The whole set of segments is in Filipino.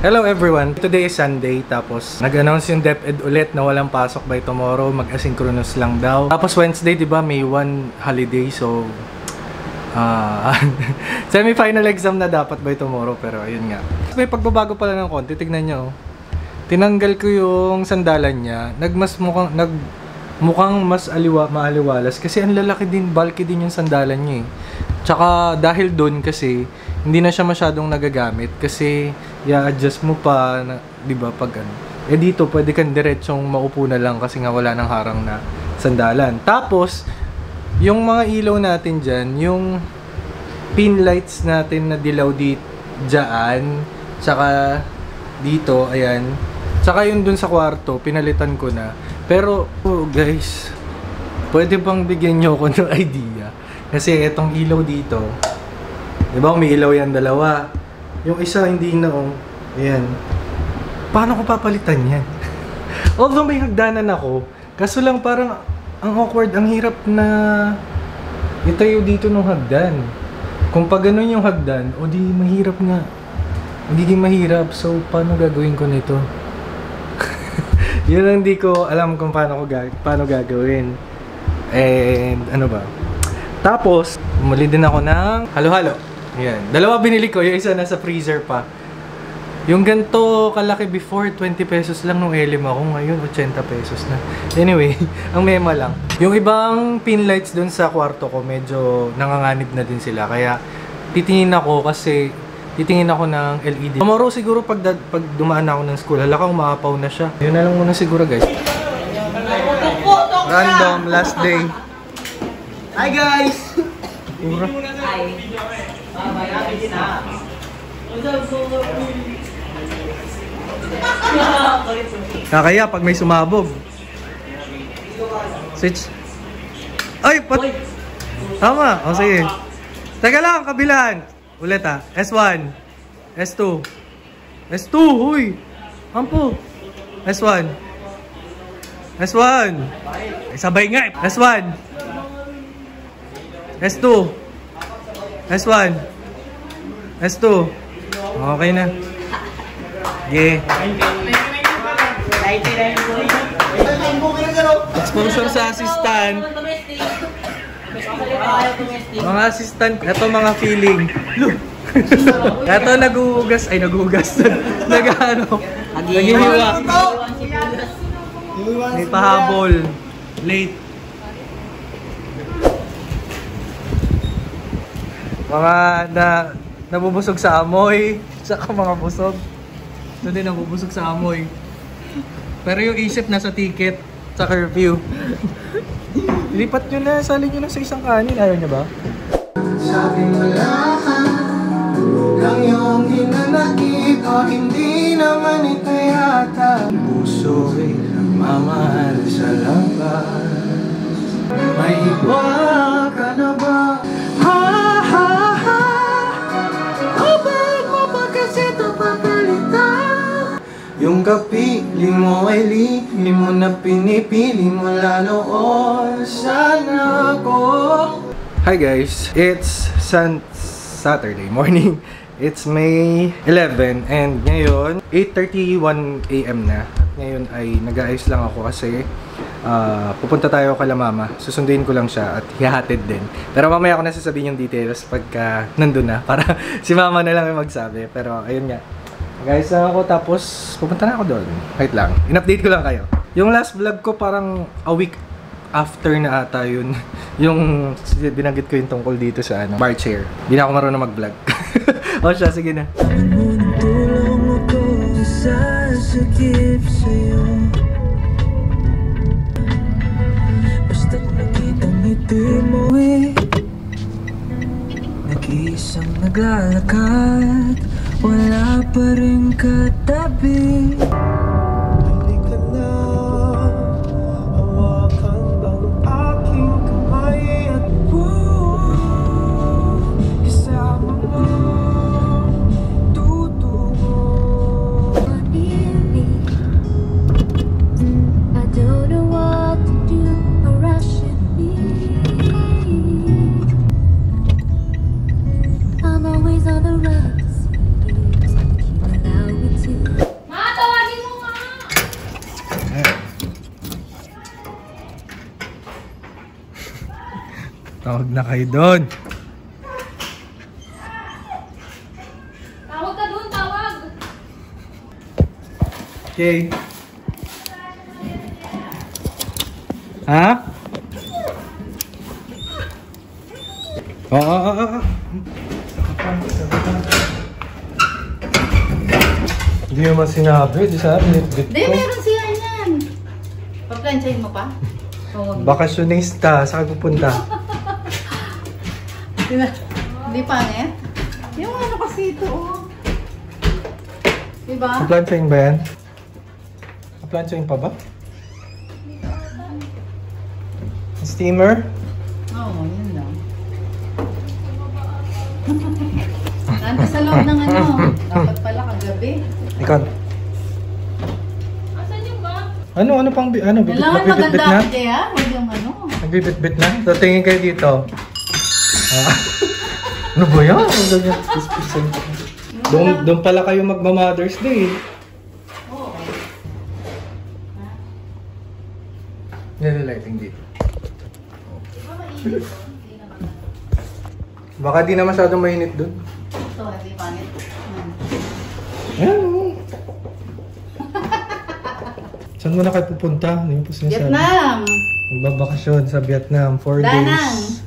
Hello everyone! Today is Sunday, tapos nag-announce yung DepEd ulit na walang pasok by tomorrow, mag-asynchronous lang daw. Tapos Wednesday, di ba, may one holiday, so semi-final exam na dapat by tomorrow, pero ayun nga. May pagbabago pala ng konti, tignan nyo. Tinanggal ko yung sandalan niya, mukhang mas maaliwalas kasi ang lalaki din, bulky din yung sandalan niya eh. Tsaka dahil doon kasi hindi na siya masyadong nagagamit kasi i-adjust mo pa na, 'di ba, pag ano. Eh dito pwede kang diretsong maupo na lang kasi nga wala nang harang na sandalan. Tapos yung mga ilaw natin diyan, yung pin lights natin na dilaw diyan, tsaka dito, ayan. Tsaka yung dun sa kwarto, pinalitan ko na. Pero guys, pwede bang bigyan niyo ako ng idea? Kasi itong ilaw dito, di ba, may ilaw yan dalawa. Yung isa hindi na, oh. Ayan. Paano ko papalitan yan? Although may hagdanan ako, kaso lang parang ang awkward, ang hirap na itayo dito ng hagdan. Kung pag ganun yung hagdan, o di mahirap nga. Magiging mahirap. So, paano gagawin ko nito? Yun ang hindi ko alam kung paano gagawin. And ano ba? Tapos, bumili din ako ng halo-halo. Ayan. Dalawa binili ko. Yung isa nasa freezer pa. Yung ganito kalaki before, 20 pesos lang nung elim ako. Ngayon, 80 pesos na. Anyway, ang mema lang. Yung ibang pin lights dun sa kwarto ko, medyo nanganganib na din sila. Kaya, titingin ako ng LED. Tomorrow siguro pag dumaan ako ng school, halakang maapaw na siya. Yun na lang muna siguro, guys. Random, last day. Hi guys! Kakaya pag may sumabog. Switch. Ay! Tama! O sige. Teka lang, kabilaan. Ulit ah. S1. S2. S2! Huy! Ampo! S1. S1. Sabay nga eh. S1. S2. S1. S2. Okay na. Yeah. Exposure sa assistant. Mga assistant. Ito mga feeling. Ito naguhugas. Ay, naguhugas. Nag-ano. Naghihiwa. May pahabol. Late. Mga nabubusog sa amoy, saka mga busog. Ito din nabubusog sa amoy. Pero yung isip nasa ticket, sa curfew. Lipat nyo na, salin nyo na sa isang kanin. Ayaw nyo ba? Sabi mo lahat ng iyong hinanakit o hindi naman ito yata. Puso'y nagmamahal sa labas. May iba ka na ba? Yung kapiling mo ay lihim mo na pinipili mo lalo sana ako. Hi guys, it's Saturday morning. It's May 11 and ngayon 8:31 AM na. At ngayon ay nag-aayos lang ako kasi pupunta tayo kala mama. Susunduin ko lang siya at hihatid din. Pero mamaya ako na sasabihin yung details pagka nandun na para si mama na lang yung magsabi. Pero ayun nga. Guys, ako tapos pupunta na ako doon. Wait lang. In-update ko lang kayo. Yung last vlog ko parang a week after na ata yun. Yung binanggit ko yung tungkol dito sa bar chair. Hindi na ako marunong mag-vlog. O siya, sige na. Basta't nakita ngiti mo nag-iisang naglalakad, wala pa rin katabi. Halika na, hawakan ang aking kamay at isama mo tutungo. I don't know what to do or I should be. I'm always on the run. Allow me to Tawag na kayo doon. Tawag ka doon, tawag! Okay. Ha? Oo. Hindi naman sinabi. Di sabi, litbit Hindi, ko. meron siya yan. Paplansyahin mo pa? Oo. Bakasyonista, saan pupunta? Hindi pa, eh? Yung ano kasi ito, oh. Diba? Paplansyahin ba yan? Paplansyahin pa ba? Steamer? Oo, yun lang. Nanta sa loob ng ano. Dapat pala kagabi. Ikaw. Asan yung ba? Ano pang, ano, Kailangan nagbibitbit maganda na? ako kaya. Huwag yung ano. Nagbibitbit na? So, tingin kayo dito. Ano ba yan? Ang ganyan. Doon pala kayo magma-Mother's Day. Oo. Nililighting dito. Baka di na masyadong mainit doon. Ito, hindi pangit. Ayan, oh. Saan mo na kayo pupunta? Hindi mo po sinasabi. Vietnam! Magbabakasyon sa Vietnam. 4 Danang! days.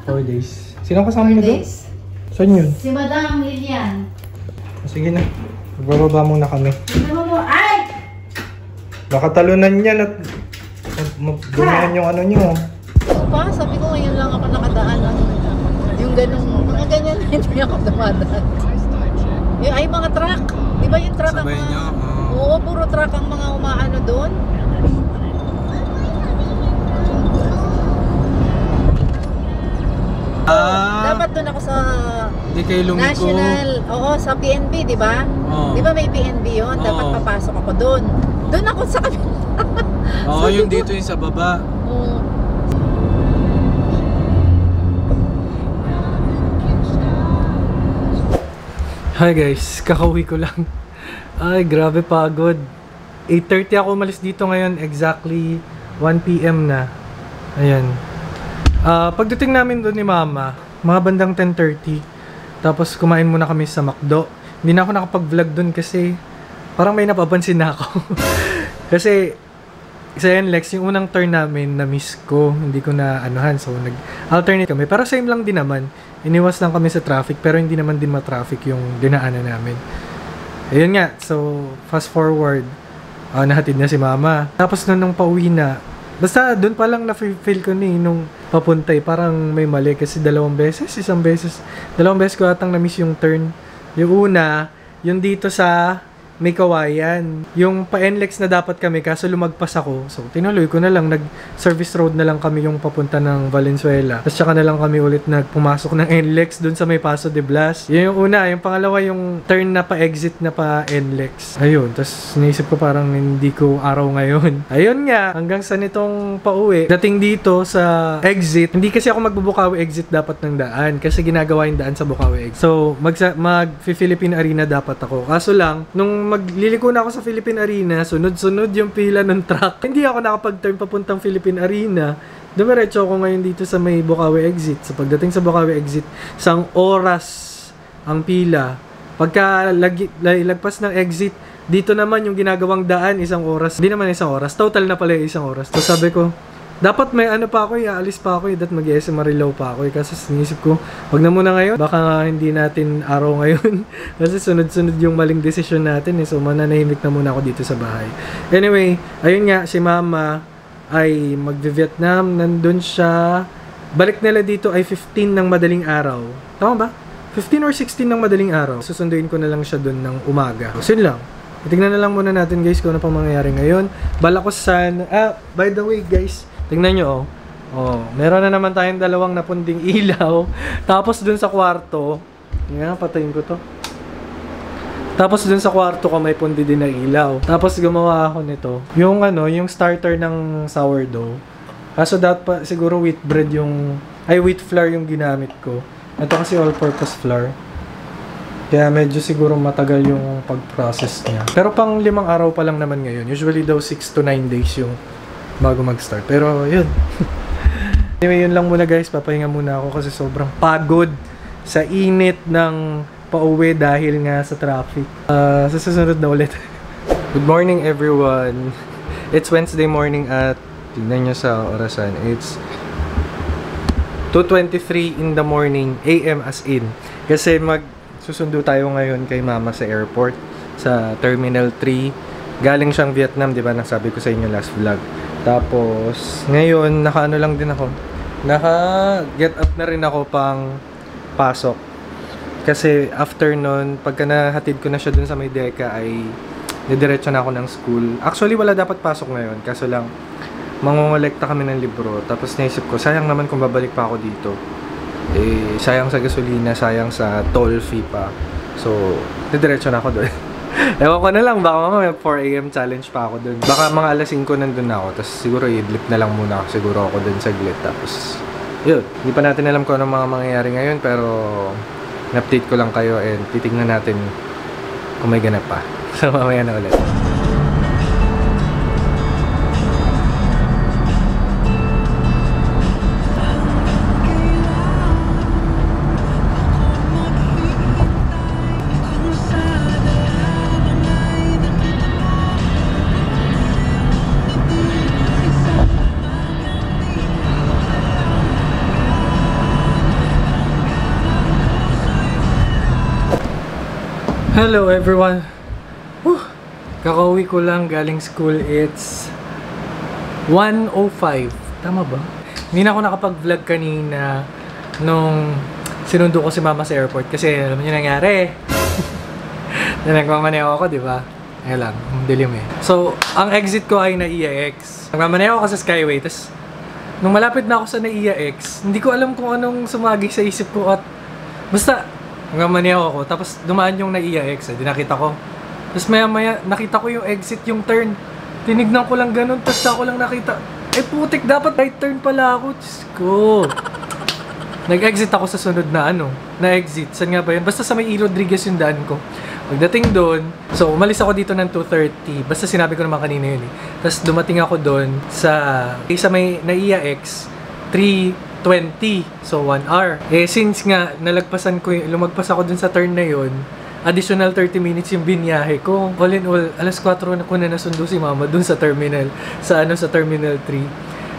4 days. Sino kasama mo doon? Days. Saan yun? Si Madam Lilian. Sige na. Magbababa muna kami. Tignan mo. Ay! Baka talunan yan at magdumihan yung ano nyo. Pa, sabi ko ngayon lang ako nakadaan. Yung ganung, mga ganyan na hindi ako dumadaan. Ay, mga truck. Di ba yung truck ang Sabay mga... nyo? Oo, puro truck ang mga umaano doon. Dapat doon ako sa Hindi kayo lumiko. National, oo, sa PNB, di ba? Oo. Di ba may PNB yun? Dapat Oo. papasok ako doon. Doon ako sa kabila. Oo, yung dito yung sa baba. Oo. Hi guys, kakauwi ko lang. Ay, grabe pagod. 8:30 ako umalis dito ngayon, exactly 1 PM na. Ayan. Pagdating namin doon ni Mama, mga bandang 10:30. Tapos kumain muna kami sa McDo. Hindi na ako nakapag-vlog doon kasi parang may napapansin na ako. Kasi sa NLEX, yung unang turn namin na-miss ko. Hindi ko na anuhan. So nag-alternate kami. Pero same lang din naman. Iniwas lang kami sa traffic pero hindi naman din ma-traffic yung dinaanan namin. Ayun nga. So fast forward. Nahatid na si Mama. Tapos nung pauwi na, basta doon pa lang na-feel ko nung papunta parang may mali kasi dalawang beses ko atang na-miss yung turn. Yung una, yung dito sa may kawayan. Yung pa-NLEX na dapat kami kaso lumagpas ako. So tinuloy ko na lang, nag-service road na lang kami yung papunta ng Valenzuela. Tapos saka na lang kami ulit nagpumasok ng NLEX dun sa may Paso de Blas. Yun yung una. Yung pangalawa yung turn na pa-exit na pa-NLEX. Ayun. Tapos naisip ko parang hindi ko araw ngayon. Ayun nga. Hanggang sa nitong pauwi. Dating dito sa exit. Hindi kasi ako magbubukawi exit dapat ng daan. Kasi ginagawa yung daan sa Bukawi exit. So mag-Philippine Arena dapat ako. Kaso lang, nung magliliko na ako sa Philippine Arena, sunod-sunod yung pila ng truck. Hindi ako nakapag-turn papuntang Philippine Arena. Dumiretso ako ngayon dito sa may Bukawi exit. So pagdating sa Bukawi exit, 1 oras ang pila. Pagka lagpas ng exit, dito naman yung ginagawang daan 1 oras. Hindi naman 1 oras. Total na pala 1 oras. So sabi ko, dapat may ano pa ako, aalis pa ako, dapat mag-SM Marilaw pa ako. Kasi sinisip ko, wag na muna ngayon. Baka hindi natin araw ngayon. Kasi sunod-sunod yung maling desisyon natin. So mananahimik na muna ako dito sa bahay. Anyway, ayun nga, si Mama ay mag-Vietnam. Nandun siya. Balik nila dito ay 15 ng madaling araw. Tama ba? 15 or 16 ng madaling araw. Susunduin ko na lang siya dun ng umaga. So yun lang. Tingnan na lang muna natin guys kung ano pang mangyayari ngayon. Balakosan. By the way guys, tingnan nyo, meron na naman tayong 2 napunding ilaw. Tapos dun sa kwarto, patayin ko to. Tapos dun sa kwarto ko may pundi din na ilaw. Tapos gumawa ako nito. Yung yung starter ng sourdough. Kaso dapat pa siguro wheat flour yung ginamit ko. Ito kasi all-purpose flour. Kaya medyo siguro matagal yung pag-process niya. Pero pang 5 araw pa lang naman ngayon. Usually daw 6 to 9 days yung bago mag-start. Pero, yun. Anyway, yun lang muna guys. Papahinga muna ako kasi sobrang pagod sa init ng pauwi dahil nga sa traffic. Sa susunod na ulit. Good morning everyone. It's Wednesday morning at tignan nyo sa orasan. It's 2:23 in the morning AM as in. Kasi susundo tayo ngayon kay mama sa airport sa Terminal 3. Galing siyang Vietnam, di ba? Nasabi ko sa inyo last vlog. Tapos ngayon naka-ano lang din ako. Naka-get up na rin ako pang pasok. Kasi after nun, pagka nahatid ko na siya dun sa may deka ay didiretso na ako ng school. Actually, wala dapat pasok ngayon. Kaso lang, mangongolekta kami ng libro. Tapos naisip ko, sayang naman kung babalik pa ako dito. Eh, sayang sa gasolina, sayang sa toll fee pa. So, didiretso na ako doon. Ewan ko na lang, baka mamaya 4 AM challenge pa ako doon. Baka mga alas 5 nandun na ako. Tapos siguro idlip na lang muna ako siguro ako doon saglit. Tapos, yun. Hindi pa natin alam kung anong mga mangyayari ngayon. Pero, in-update ko lang kayo and titignan natin kung may ganap pa. So, mamaya na ulit. Hello everyone. Kakauwi ko lang galing school. It's 1:05. Tama ba? Hindi na ako nakapag-vlog kanina nung sinundo ko si mama sa airport. Kasi alam niyo nangyari. Nagmamaneho ako, di ba? Ayan lang, dilim eh. So, ang exit ko ay NAIA X. Nagmamaneho ako sa Skyway. Tapos, nung malapit na ako sa NAIA X, hindi ko alam kung anong sumagi sa isip ko at basta, nagmamaneho ako. Tapos, dumaan yung NAIA X. Di nakita ko. Tapos maya-maya, nakita ko yung exit, yung turn. Tinignan ko lang ganun, tapos ako lang nakita. Eh putik, dapat right turn pala ako. Diyos ko. Nag-exit ako sa sunod na na-exit. Saan nga ba yun? Basta sa may E. Rodriguez yung daan ko. Pagdating doon, so umalis ako dito ng 2:30. Basta sinabi ko naman kanina yun eh. Tapos dumating ako doon sa may NAIA X, 3:20. So 1 hour. Eh since nga, lumagpas ako dun sa turn na yun, additional 30 minutes yung binyahe ko. All in all, alas 4 na ko na nasundo si mama dun sa terminal. Sa Terminal 3.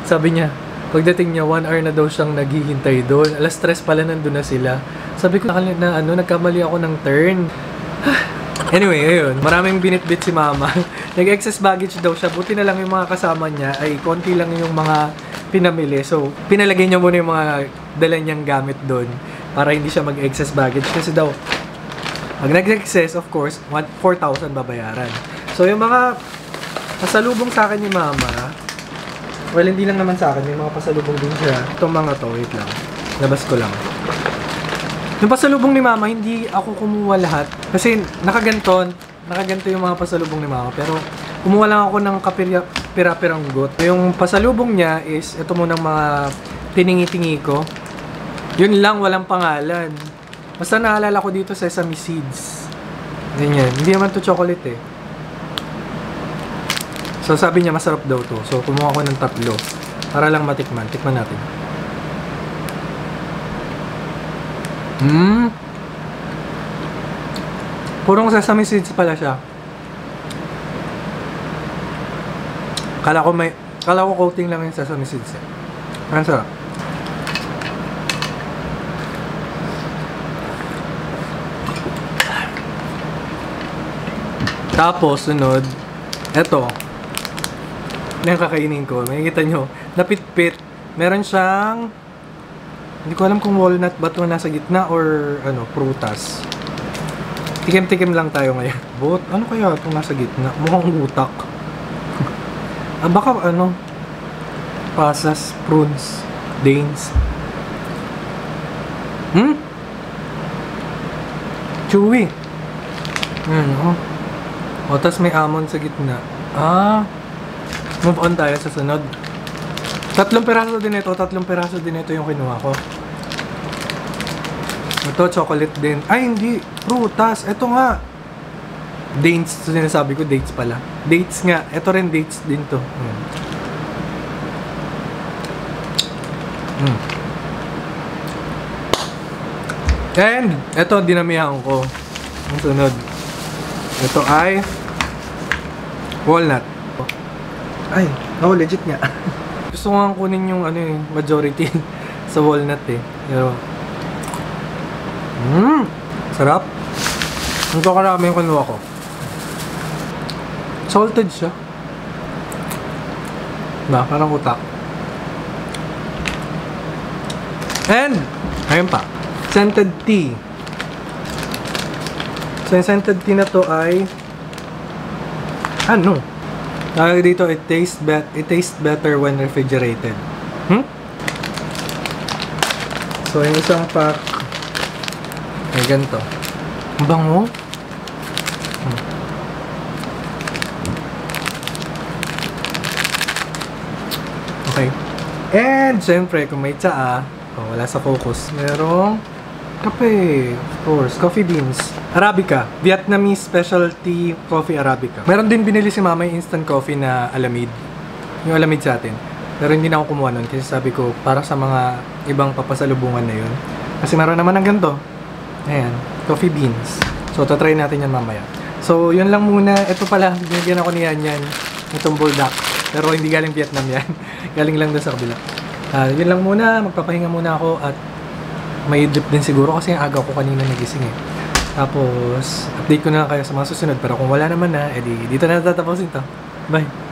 Sabi niya, pagdating niya, 1 hour na daw siyang naghihintay doon. Alas 3 pala nandun na sila. Sabi ko nagkamali ako ng turn. Anyway, ayun. Maraming binitbit si mama. Nag-excess baggage daw siya. Buti na lang yung mga kasama niya ay konti lang yung mga pinamili. So, pinalagay niya muna yung mga dala niyang gamit doon para hindi siya mag-excess baggage. Kasi daw, pag nag-excess, of course, 4,000 babayaran. So, yung mga pasalubong sa akin ni mama, well, hindi lang naman sa akin, may mga pasalubong din siya. Itong mga to, wait lang. Labas ko lang. Yung pasalubong ni mama, hindi ako kumuha lahat. Kasi nakaganto yung mga pasalubong ni mama. Pero, kumuha lang ako ng pira-piranggot. Yung pasalubong niya is, ito munang mga tiningi-tingi ko. Yun lang, walang pangalan. Basta naalala ko dito sesame seeds. Ganyan. Hindi naman to chocolate eh. So sabi niya masarap daw to. So kumuha ko ng 3. Para lang matikman. Tikman natin. Purong sesame seeds pala siya. Kala ko coating lang yung sesame seeds eh. Ang sarap. Tapos, sunod, eto. Yung kakainin ko. Makikita nyo, napitpit. Meron siyang, hindi ko alam kung walnut ba ito nasa gitna or, prutas. Tikim-tikim lang tayo ngayon. Ano kaya ito nasa gitna? Mukhang utak. Baka, pasas, prunes, danes. Chewy. Tapos may almond sa gitna. Move on tayo sa sunod. 3 piraso din ito yung kinuha ko. Ito, chocolate din. Ay, hindi. Prutas. Ito nga. Dates. So, sinasabi ko, dates pala. Dates nga. Ito rin dates din to. Mm. And, ito, dinamihan ko. Ang sunod. Ito ay walnut. Ay, legit nga. Gusto ko nga kunin yung majority sa walnut eh. Pero, sarap. Ang karami yung kinuha ko. Salted siya. Parang utak. And, ayun pa. Scented tea. So, yung scented tea na to ay tawag dito, it tastes better when refrigerated. So, yung isang pack ay ganito. Ang bango. Okay. And, syempre, kung may tsaa, wala sa focus, merong kape, of course, coffee beans. Arabica, Vietnamese specialty coffee Arabica. Meron din binili si mama yung instant coffee na Alamid. Yung Alamid sa atin. Pero hindi na ako kumuha nun kasi sabi ko, para sa mga ibang papasalubungan na yun. Kasi meron naman ng ganito. Ayan, coffee beans. So, tatry natin yan mamaya. So, yun lang muna. Ito pala, binigyan ako ni Yan. Itong bulldog. Pero hindi galing Vietnam yan. Galing lang doon sa kabila. Yun lang muna. Magpapahinga muna ako at may drip din siguro kasi ang aga ko kanina nagising eh. Tapos, update ko na kayo sa mga susunod. Pero kung wala naman na, edi dito na tatapusin to. Bye!